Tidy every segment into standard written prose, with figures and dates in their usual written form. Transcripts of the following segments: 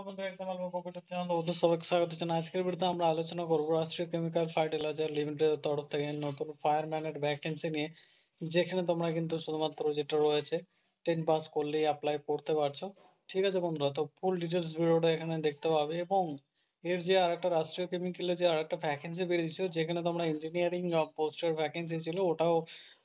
বন্ধু এক্সাম অল্প computer channel ওদের সবাইকে স্বাগত জানাই। আজকের ভিডিওতে আমরা আলোচনা করবো রাষ্ট্রীয় কেমিক্যাল ফার্টিলাইজার লিমিটেডের তরফ থেকে নতুন ফায়ারম্যানের ভ্যাকেন্সি নিয়ে, যেখানে তোমরা কিন্তু শুধুমাত্র যেটা রয়েছে 10 পাস করলেই অ্যাপ্লাই করতে পারছো। ঠিক আছে বন্ধুরা, তো ফুল ডিটেলস ভিডিওটা এখানে দেখতে পাবে। এবং এর যে আরেকটা রাষ্ট্রীয় কেমিক্যালের যে আরেকটা ভ্যাকেন্সি বেরিয়েছিল, যেখানে তোমরা ইঞ্জিনিয়ারিং পোস্টের ভ্যাকেন্সি ছিল, ওটাও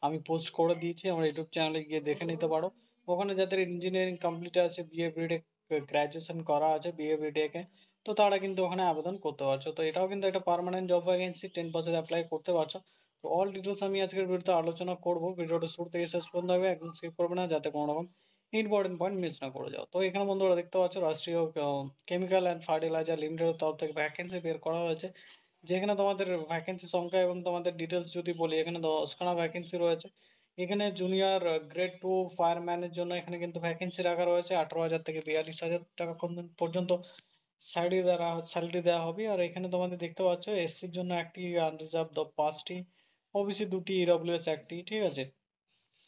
আমি পোস্ট করে দিয়েছি, আমার ইউটিউব চ্যানেলে গিয়ে দেখে নিতে পারো। ওখানে যাদের ইঞ্জিনিয়ারিং কমপ্লিট আছে, বিএ বিটেক গ্রাজুয়েশন করা আছে বিএ বিটেকে, তো তারা কিন্তু ওখানে আবেদন করতে পারছো। তো এটাও কিন্তু একটা পার্মানেন্ট জব ভ্যাকেন্সি, 10% অ্যাপ্লাই করতে পারছো। তো অল ডিটেলস আমি আজকের ভিডিওতে আলোচনা করব। ভিডিওটা শুরু থেকে শেষ পর্যন্ত হবে, একদম স্কিপ করবে না, যাতে কোনো রকম ইম্পর্টেন্ট পয়েন্ট মিস না করে যাও। তো এখানে বন্ধুরা দেখতে পাচ্ছ রাষ্ট্রীয় কেমিক্যাল অ্যান্ড ফার্টিলাইজার লিমিটেডের তরফ থেকে ভ্যাকেন্সি বের করা হয়েছে, যেখানে তোমাদের ভ্যাকেন্সি সংখ্যা এবং তোমাদের ডিটেলস যদি বলি, এখানে 10খানা ভ্যাকেন্সি রয়েছে। এখানে জুনিয়র গ্রেড 2 ফায়ারম্যানের জন্য এখানে কিন্তু ভ্যাকেন্সি রাখা রয়েছে 18,000 থেকে 42,000 টাকা পর্যন্ত স্যালারি দেওয়া হবে। আর এখানে তোমাদের দেখতে পাচ্ছ এসসির জন্য একটি, আনরিজার্ভ 5টি, ওবিসি 2টি, ইডব্লিউএস একটি, ঠিক আছে।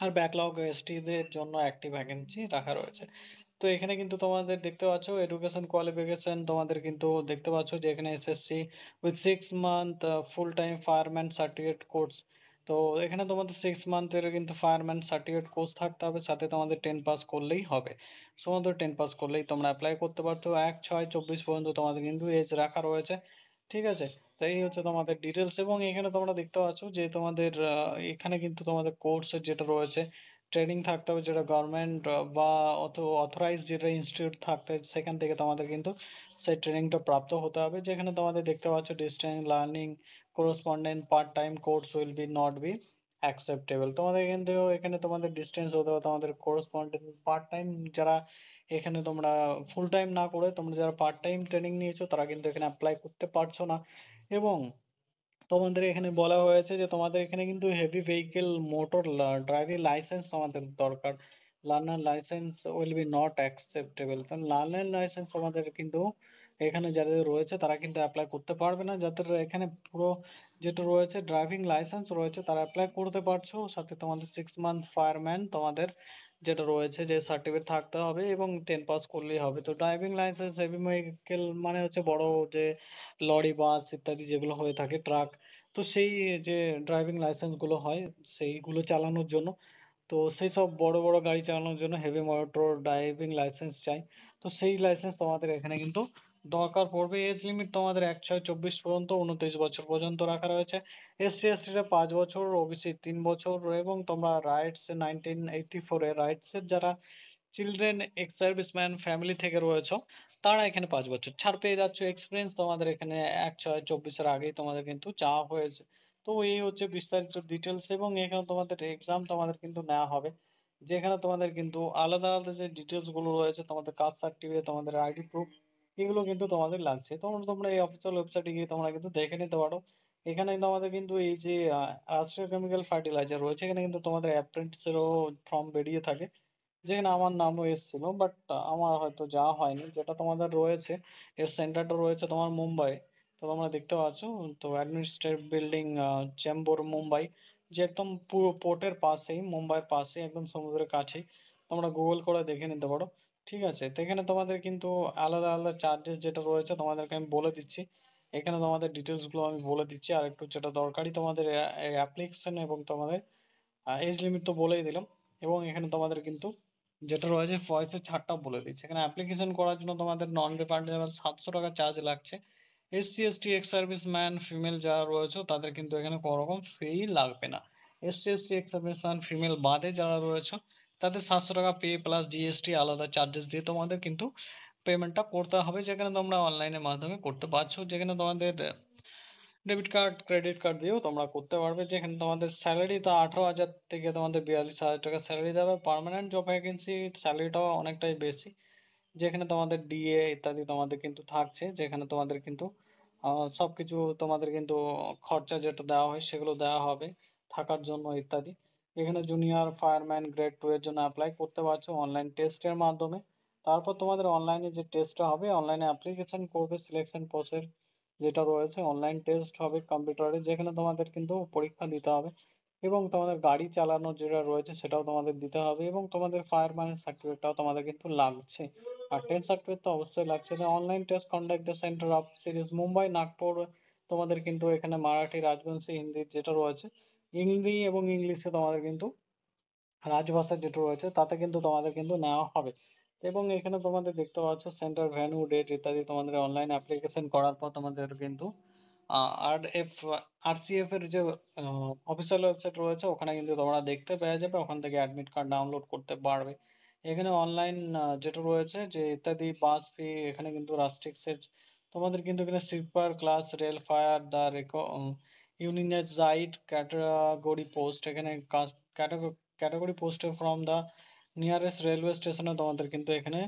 আর ব্যাকলগ এসটি দের জন্য একটি ভ্যাকেন্সি রাখা রয়েছে। তো এখানে কিন্তু তোমাদের দেখতে পাচ্ছ এডুকেশন কোয়ালিফিকেশন, তোমাদের কিন্তু দেখতে পাচ্ছ যে এখানে SSC with 6 month full time fireman certificate course. তো এখানে তোমাদের 6 মান্থের কিন্তু ফায়ারম্যান সার্টিফিকেট কোর্স থাকতে হবে, সাথে তোমাদের 10 পাস করলেই হবে। শুধুমাত্র 10 পাস করলেই তোমরা অ্যাপ্লাই করতে পারছো। 1/6/24 পর্যন্ত তোমাদের কিন্তু এজ রাখা রয়েছে, ঠিক আছে। তো এই হচ্ছে তোমাদের ডিটেলস। এবং এখানে তোমরা দেখতে পাচ্ছ যে তোমাদের এখানে কিন্তু তোমাদের কোর্স যেটা রয়েছে, ট্রেনিং থাকতে হবে, যেটা গভর্নমেন্ট বা অথরাইজ যেটা ইনস্টিটিউট থাকতে, সেখান থেকে তোমাদের কিন্তু সেই ট্রেনিংটা প্রাপ্ত হতে হবে। যেখানে তোমাদের দেখতে পাচ্ছ distance learning correspondent part time course will be not be acceptable. তোমাদের কিন্তু এখানে তোমাদের ডিস্টেন্স হতে হবে, তোমাদের করসপন্ডেন্ট পার্ট টাইম যারা, এখানে তোমরা ফুল টাইম না করে তোমরা যারা পার্ট টাইম ট্রেনিং নিয়েছো, তারা কিন্তু এখানে অ্যাপ্লাই করতে পারছো না। এবং তোমাদের এখানে বলা হয়েছে যে তোমাদের এখানে কিন্তু heavy vehicle motor driving licence তোমাদের দরকার। Learner licence will be not acceptable. কারণ লার্নার লাইসেন্স তোমাদের কিন্তু এখানে যাদের রয়েছে তারা কিন্তু অ্যাপ্লাই করতে পারবে না। যাদের এখানে পুরো যেটা রয়েছে ড্রাইভিং লাইসেন্স রয়েছে, তারা অ্যাপ্লাই করতে পারছো। সাথে তোমাদের 6 মান্থ ফায়ারম্যান তোমাদের যেটা রয়েছে যে সার্টিফিকেট থাকতে হবে, এবং 10 পাস করলেই হবে। তো ড্রাইভিং লাইসেন্স হেভি ভেহিকেল মানে হচ্ছে বড় যে লরি বাস ইত্যাদি যেগুলো হয়ে থাকে, ট্রাক, তো সেই যে ড্রাইভিং লাইসেন্স গুলো হয় সেইগুলো চালানোর জন্য, তো সেই সব বড় বড় গাড়ি চালানোর জন্য হেভি মোটর ড্রাইভিং লাইসেন্স চাই। তো সেই লাইসেন্স তোমাদের এখানে কিন্তু দরকার পড়বে। এজ লিমিট তোমাদের 1/6/24 পর্যন্ত, 29 বছর পর্যন্ত রাখা রয়েছে। এসসি এসটি রা 5 বছর, ওবিসি 3 বছর। এবং তোমরা রাইটস 1984 এর রাইটস এর যারা চিলড্রেন এক্স সার্ভিসম্যান ফ্যামিলি থেকে রয়েছে, তারা এখানে 5 বছর ছাড় পেয়ে যাচ্ছে। এক্সপিরিয়েন্স তোমাদের এখানে 1/6/24 আগেই তোমাদের কিন্তু চাওয়া হয়েছে। তো এই হচ্ছে বিস্তারিত ডিটেলস। এবং এখানে তোমাদের এক্সাম তোমাদের কিন্তু নেওয়া হবে, যেখানে তোমাদের কিন্তু আলাদা আলাদা যে ডিটেলস গুলো রয়েছে, তোমাদের কাস্ট সার্টিফিকেট, তোমাদের আইডি প্রুফ, এগুলো কিন্তু তোমাদের লাগছে। তোমরা তোমরা এই অফিসিয়াল ওয়েবসাইটে গিয়ে তোমরা কিন্তু দেখে নিতে পারো। এখানে তোমাদের কিন্তু এই যে রাষ্ট্রীয় কেমিক্যাল ফার্টিলাইজার রয়েছে, এখানে কিন্তু তোমাদের অ্যাপ্রেন্টিসেরও ফর্ম বেরিয়ে থাকে, যেখানে আমার নামও এসেছিল, বাট আমার হয়তো যাওয়া হয়নি। যেটা তোমাদের রয়েছে, এর সেন্টারটা রয়েছে তোমার মুম্বাই। তো তোমরা দেখতে পাচ্ছ, তো অ্যাডমিনিস্ট্রেটিভ বিল্ডিং, চেম্বুর, মুম্বাই, যে একদম পুরো পোর্টের পাশেই, মুম্বাইয়ের পাশে, একদম সমুদ্রের কাছেই। তোমরা গুগল করে দেখে নিতে পারো, ঠিক আছে। তো এখানে তোমাদের কিন্তু আলাদা আলাদা চার্জেস যেটা রয়েছে তোমাদেরকে আমি বলে দিচ্ছি। এখানে তোমাদের ডিটেলস গুলো আমি বলে দিচ্ছি। আর একটু যেটা দরকারি, তোমাদের অ্যাপ্লিকেশন এবং তোমাদের এজ লিমিট তো বলেই দিলাম। এবং এখানে তোমাদের কিন্তু যেটা রয়েছে ভয়েসের ছাড়টা বলে দিচ্ছে। এখানে অ্যাপ্লিকেশন করার জন্য তোমাদের নন রিফান্ডেবল 700 টাকা চার্জ লাগছে। SC ST x service man female যারা রয়েছে তাদের কিন্তু এখানে কোনো রকম ফি লাগবে না। SC ST x service man female বাদে যারা রয়েছে, তাদের 700 টাকা পে প্লাস জিএসটি আলাদা চার্জেস দিয়ে তোমাদের কিন্তু পেমেন্টটা করতে হবে, যেখানে তোমরা অনলাইনের মাধ্যমে করতে পারছো। যেখানে তোমাদের ডেবিট কার্ড ক্রেডিট কার্ড দিয়েও তোমরা করতে পারবে। যেখানে তোমাদের স্যালারি তো 18,000 থেকে তোমাদের 42,000 টাকা স্যালারি দেবে। পার্মানেন্ট জব ভ্যাকেন্সি, স্যালারিটাও অনেকটাই বেশি। যেখানে তোমাদের ডিএ ইত্যাদি তোমাদের কিন্তু থাকছে, যেখানে তোমাদের কিন্তু সবকিছু তোমাদের কিন্তু খরচা যেটা দেওয়া হয় সেগুলো দেওয়া হবে, থাকার জন্য ইত্যাদি। এখানে জুনিয়র ফায়ারম্যান গ্রেড 2 এর জন্য অ্যাপ্লাই করতে পারছো অনলাইন টেস্টের মাধ্যমে। তারপর তোমাদের অনলাইনে যে টেস্টটা হবে, অনলাইনে অ্যাপ্লিকেশন করবে, সিলেকশন প্রসেস যেটা রয়েছে, অনলাইন টেস্ট হবে কম্পিউটারে, যেখানে তোমাদের কিন্তু পরীক্ষা দিতে হবে। এবং তোমাদের গাড়ি চালানোর যেটা রয়েছে সেটাও তোমাদের দিতে হবে, এবং তোমাদের ফায়ারম্যানের সার্টিফিকেটটাও তোমাদের কিন্তু লাগছে। আর 10 সার্টিফিকেট তো অবশ্যই লাগছে। Online test conduct the centre of series Mumbai Nagpur. তোমাদের কিন্তু এখানে মারাঠি, রাজবংশী, হিন্দি যেটা রয়েছে, হিন্দি এবং ইংলিশে তোমাদের কিন্তু রাজভাষা যেটা রয়েছে তাতে কিন্তু তোমাদের কিন্তু নেওয়া হবে। এবং এখানে তোমাদের দেখতে পাচ্ছ সেন্টার, ভেন্যু, ডেট ইত্যাদি তোমাদের অনলাইন অ্যাপ্লিকেশন করার পর তোমাদের কিন্তু আর এফ আরসিএফ এর যে অফিসিয়াল ওয়েবসাইট রয়েছে ওখানে কিন্তু তোমরা দেখতে পেয়ে যাবে, ওখান থেকে অ্যাডমিট কার্ড ডাউনলোড করতে পারবে। এখানে অনলাইন যেটা রয়েছে যে ইত্যাদি বাস ফি, এখানে কিন্তু রাস্ট্রিক্সের তোমাদের কিন্তু এখানে sleeper class, rail, fire, the unionized category post, এখানে ক্যাটাগরি পোস্টে ফ্রম দা নিয়ারেস্ট রেলওয়ে স্টেশনে তোমাদের কিন্তু এখানে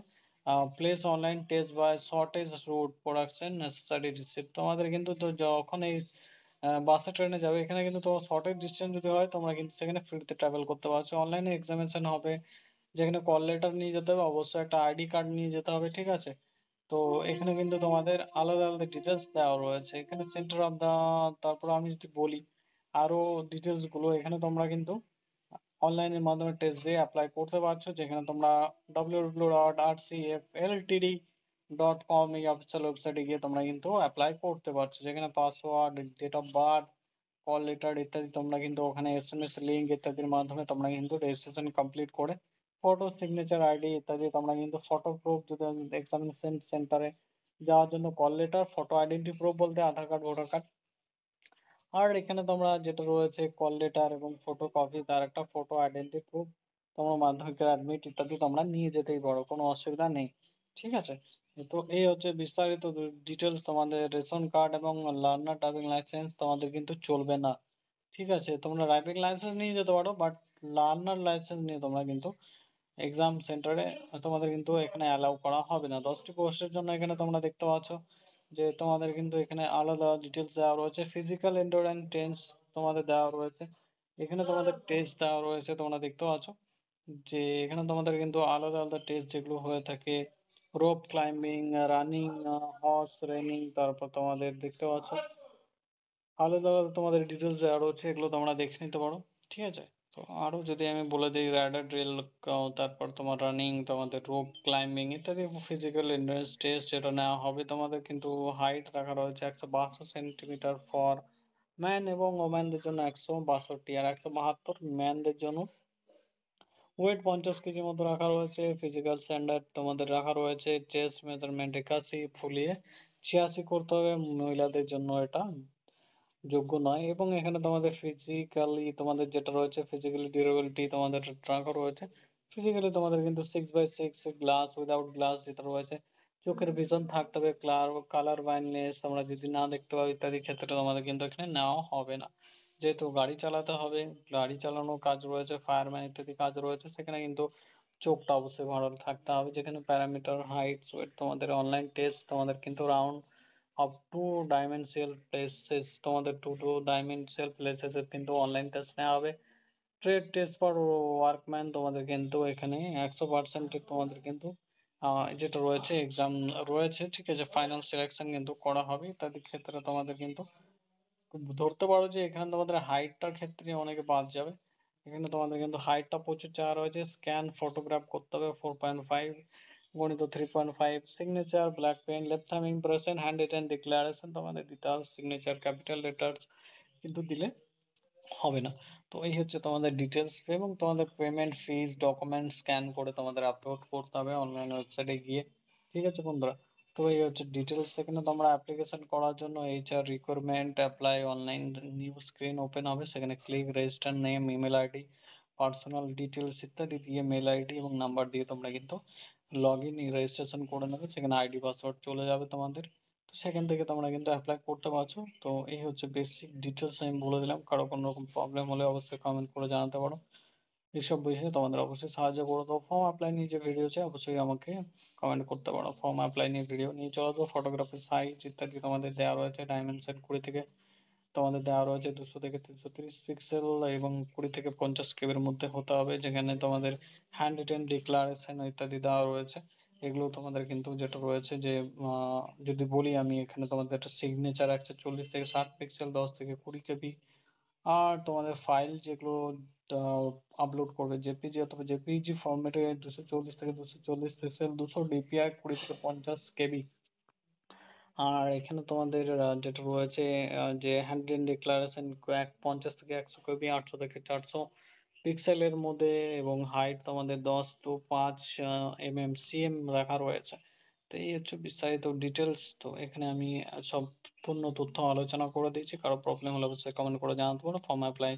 place online test by shortage route production necessary receipt. তোমাদের কিন্তু তো যখন এই বাসে ট্রেনে যাবে এখানে কিন্তু তোমার শর্টেজ ডিস্টেন্স যদি হয় তোমরা কিন্তু সেখানে ফ্রিতে ট্রাভেল করতে পারছো। অনলাইনে এক্সামিনেশন হবে, যেখানে কল লেটার নিয়ে যেতে হবে, অবশ্যই একটা আইডি কার্ড নিয়ে যেতে হবে, ঠিক আছে? তো এখানে কিন্তু তোমাদের আলাদা আলাদা ডিটেলস দেওয়া রয়েছে এখানে সেন্টার অফ দা। তারপর আমি যদি বলি আরো ডিটেলস গুলো, এখানে তোমরা কিন্তু অনলাইনের মাধ্যমে টেস্ট দিয়ে অ্যাপ্লাই করতে পারছো, যেখানে তোমরা www.rcfltd.com এই অফিসিয়াল ওয়েবসাইটে গিয়ে তোমরা কিন্তু অ্যাপ্লাই করতে পারছো, যেখানে password, date of birth, call letter ইত্যাদি তোমরা কিন্তু ওখানে এসএমএস লিংক ইত্যাদির মাধ্যমে তোমরা কিন্তু রেজিস্ট্রেশন কমপ্লিট করে ফটো, সিগনেচার, আইডি ইত্যাদি তোমরা কিন্তু ফটো প্রুফ, যদি এক্সামিনেশন সেন্টারে যাওয়ার জন্য call letter, photo identity proof বলতে আধার কার্ড, ভোটার কার্ড, আর এখানে তোমরা যেটা রয়েছে কল লেটার এবং ফটো কপি, তার একটা ফটো আইডেন্টি প্রুফ, তোমার মাধ্যমিকের অ্যাডমিট ইত্যাদি তোমরা নিয়ে যেতেই পারো, কোনো অসুবিধা নেই, ঠিক আছে? তো এই হচ্ছে বিস্তারিত ডিটেলস। তোমাদের রেশন কার্ড এবং লার্নার ড্রাইভিং লাইসেন্স তোমাদের কিন্তু চলবে না, ঠিক আছে? তোমরা ড্রাইভিং লাইসেন্স নিয়ে যেতে পারো, বাট লার্নার লাইসেন্স নিয়ে তোমরা কিন্তু এক্সাম সেন্টারে তোমাদের কিন্তু এখানে অ্যালাউ করা হবে না। 10টি পোস্টের জন্য এখানে তোমরা দেখতে পাচ্ছ যে তোমাদের কিন্তু এখানে আলাদা ডিটেলস দেওয়া রয়েছে। ফিজিক্যাল এন্ডুরেন্স টেস্ট তোমাদের দেওয়া রয়েছে, এখানে তোমাদের টেস্ট দেওয়া রয়েছে, তোমরা দেখতে পাচ্ছ যে এখানে তোমাদের কিন্তু আলাদা আলাদা টেস্ট যেগুলো হয়ে থাকে, rope climbing, running, horse raining, তারপর তোমাদের দেখতে পাচ্ছ আলাদা আলাদা তোমাদের ডিটেলস দেওয়া রয়েছে, এগুলো তোমরা দেখে নিতে পারো, ঠিক আছে? তো আরো যদি আমি বলে দিই, রাডার ড্রিল, তারপর তোমার রানিং, তোমাদের রোপ ক্লাইম্বিং ইত্যাদি ফিজিক্যাল এন্ডুরেন্স টেস্ট যেটা নেওয়া হবে। তোমাদের কিন্তু হাইট রাখা রয়েছে 162 সেন্টিমিটার ফর ম্যান, এবং ওম্যানদের জন্য 162, আর 172 ম্যানদের জন্য। ওয়েট 50 কেজি মতো রাখা রয়েছে। ফিজিক্যাল স্ট্যান্ডার্ড তোমাদের রাখা রয়েছে চেস্ট মেজারমেন্ট 81, ফুলিয়ে 86 করতে হবে, মহিলাদের জন্য এটা যোগ্য নয়। এবং এখানে তোমাদের ফিজিক্যালি তোমাদের যেটা রয়েছে ফিজিক্যালি ডিউরেবিলিটি তোমাদের রাখা রয়েছে। ফিজিক্যালি তোমাদের কিন্তু 6x6 গ্লাস উইদাউট গ্লাস যেটা রয়েছে, চোখের ভিশন থাকতে হবে, কালার ব্লাইন্ডনেস আমরা যদি না দেখতে পাই ইত্যাদি ক্ষেত্রে তোমাদের কিন্তু এখানে নেওয়া হবে না। যেহেতু গাড়ি চালাতে হবে, গাড়ি চালানোর কাজ রয়েছে, ফায়ারম্যান ইত্যাদি কাজ রয়েছে, সেখানে কিন্তু চোখটা অবশ্যই ভালো থাকতে হবে। যেখানে প্যারামিটার, হাইট, ওয়েট তোমাদের অনলাইন টেস্ট তোমাদের কিন্তু round up to dimensional places, তোমাদের টু ডাইমেনশনাল প্লেসেস এর কিন্তু অনলাইন টেস্ট নেওয়া হবে। ট্রেড টেস্ট ফর ওয়ার্কম্যান তোমাদের কিন্তু এখানে 100% তোমাদের কিন্তু যেটা রয়েছে এক্সাম রয়েছে, ঠিক আছে? ফাইনাল সিলেকশন কিন্তু করা হবে ইত্যাদি ক্ষেত্রে তোমাদের কিন্তু ধরতে পারো যে এখানে তোমাদের হাইটটার ক্ষেত্রে অনেকে বাদ যাবে। এখানে তোমাদের কিন্তু হাইটটা প্রচুর চাওয়া রয়েছে। স্ক্যান ফটোগ্রাফ করতে হবে 4.5 গণিত 3.5, signature black pen, left thumb impression, hand written declaration তোমাদের দিতে হবে, সিগনেচার ক্যাপিটাল লেটার্স কিন্তু দিলে হবে না। তো এই হচ্ছে তোমাদের ডিটেলস, এবং তোমাদের পেমেন্ট, ফিজ, ডকুমেন্ট স্ক্যান করে তোমাদের আপলোড করতে হবে অনলাইন ওয়েবসাইটে গিয়ে, ঠিক আছে বন্ধুরা? তো এই হচ্ছে ডিটেলস। সেখানে তোমরা অ্যাপ্লিকেশন করার জন্য HR requirement apply online new screen open হবে, সেখানে click register name, email ID, personal details ইত্যাদি দিয়ে মেল আইডি এবং নাম্বার দিয়ে তোমরা কিন্তু লগ ইন রেজিস্ট্রেশন করে নেবে, সেখানে আইডি পাসওয়ার্ড চলে যাবে তোমাদের। তো সেখান থেকে তোমরা কিন্তু অ্যাপ্লাই করতে পারছো। তো এই হচ্ছে বেসিক ডিটেলস আমি বলে দিলাম, কারো কোনো রকম প্রবলেম হলে অবশ্যই কমেন্ট করে জানাতে পারো। এসব বিষয়ে তোমাদের অবশ্যই সাহায্য করে দেবো। ফর্ম অ্যাপ্লাই নিয়ে যে ভিডিও আছে অবশ্যই আমাকে কমেন্ট করতে পারো। ফর্ম অ্যাপ্লাই নিয়ে ভিডিও নিয়ে চলো। তো ফটোগ্রাফি সাইজ ইত্যাদি তোমাদের দেওয়া রয়েছে, ডাইমেনশন 20 থেকে তোমাদের দেওয়া রয়েছে 200 থেকে 330 পিক্সেল, এবং 20 থেকে 50 কেবির মধ্যে হতে হবে। যেখানে তোমাদের হ্যান্ড রিটেন ডিক্লারেশন ইত্যাদি দেওয়া রয়েছে। এগুলো তোমাদের কিন্তু যেটা রয়েছে যে যদি বলি আমি এখানে তোমাদের একটা সিগনেচার 140 থেকে 60 পিক্সেল, 10 থেকে 20 কেবি, আর তোমাদের ফাইল যেগুলো আপলোড করবে জেপিজি অথবা জেপিইজি ফরম্যাটে 240 থেকে 240 পিক্সেল, 200 ডিপিআই, 20 থেকে 50 কেবি। আর এখানে তোমাদের যেটা রয়েছে যে হ্যান্ডেল ডিক্লারেশন 50 থেকে 100 কেবি, 800 থেকে 400 পিক্সেলের মধ্যে, এবং হাইট তোমাদের 10 to 5 সিএম রাখা রয়েছে। তো এই হচ্ছে বিস্তারিত ডিটেলস। তো এখানে আমি সম্পূর্ণ তথ্য আলোচনা করে দিয়েছি। কারো প্রবলেম হলে অবশ্যই কমেন্ট করে জানাতে পারো। ফর্ম অ্যাপ্লাই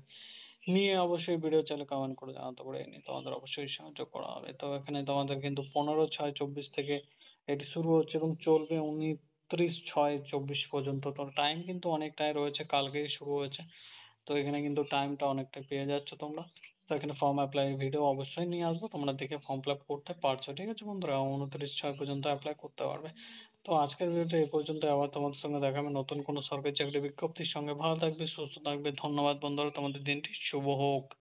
নিয়ে অবশ্যই ভিডিও চাইলে কমেন্ট করে জানাতে পারো, এই নিয়ে তোমাদের অবশ্যই সাহায্য করা হবে। তো এখানে তোমাদের কিন্তু 15/6/24 থেকে এটি শুরু হচ্ছে এবং চলবে 29/6/24 পর্যন্ত। তো টাইম কিন্তু অনেকটাই রয়েছে, কালকেই শুরু হয়েছে। তো এখানে কিন্তু টাইমটা অনেকটা পেয়ে যাচ্ছ তোমরা। তো এখানে ফর্ম অ্যাপ্লাই ভিডিও অবশ্যই নিয়ে আসবো, তোমরা দেখে ফর্ম ফিল আপ করতে পারছো। ঠিক আছে বন্ধুরা, 29/6 পর্যন্ত অ্যাপ্লাই করতে পারবে। তো আজকের ভিডিওটা এই পর্যন্ত, আবার তোমাদের সঙ্গে দেখা হবে নতুন কোনো সরকারি চাকরি বিজ্ঞপ্তির সঙ্গে। ভালো থাকবে, সুস্থ থাকবে। ধন্যবাদ বন্ধুরা, তোমাদের দিনটি শুভ হোক।